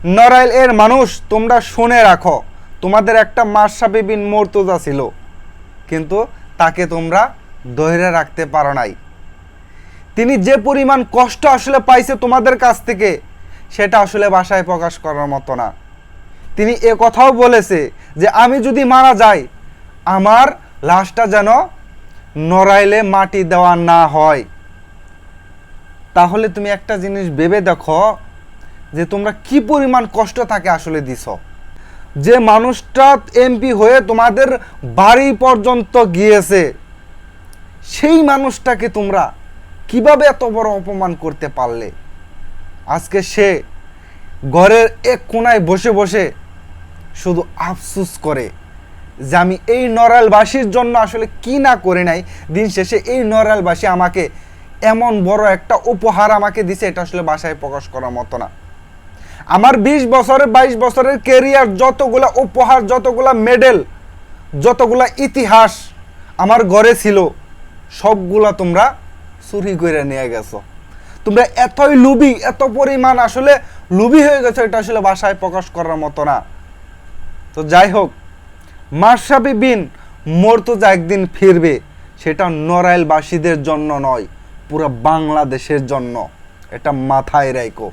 নড়াইল এর মানুষ, তোমরা শুনে রাখো, তোমাদের একটা মাশরাফি বিন মুর্তজা ছিল, কিন্তু তাকে তোমরা ধরে রাখতে পারো নাই। তিনি যে পরিমাণ কষ্ট আসলে পাইছে তোমাদের কাছ থেকে, সেটা আসলে ভাষায় প্রকাশ করার মতো না। তিনি এ কথাও বলেছে যে আমি যদি মারা যাই, আমার লাশটা যেন নড়াইলে মাটি দেওয়া না হয়। তাহলে তুমি একটা জিনিস ভেবে দেখো যে তোমরা কি পরিমাণ কষ্ট তাকে আসলে দিছ। যে মানুষটা এমপি হয়ে তোমাদের বাড়ি পর্যন্ত গিয়েছে, সেই মানুষটাকে তোমরা কিভাবে এত বড় অপমান করতে পারলে? আজকে সে ঘরের এক কোনায় বসে বসে শুধু আফসোস করে যে আমি এই নড়াইলবাসীর জন্য আসলে কি না করে নাই। দিন শেষে এই নড়াইলবাসী আমাকে এমন বড় একটা উপহার আমাকে দিছে, এটা আসলে ভাষায় প্রকাশ করার মতো না। আমার 20 বছরের 22 বছরের ক্যারিয়ার, যতগুলা উপহার, যতগুলা মেডেল, যতগুলা ইতিহাস আমার ঘরে ছিল, সবগুলা তোমরা চুরি করে নিয়ে গেছো। তোমরা এতই লুবি, এত পরিমাণ আসলে লুবি হয়ে গেছো, এটা আসলে ভাষায় প্রকাশ করার মতো না। তো যাই হোক, মাশরাফি বিন মুর্তজা একদিন ফিরবে, সেটা নড়াইলবাসীদের জন্য নয়, পুরো বাংলাদেশের জন্য। এটা মাথায় রাখো।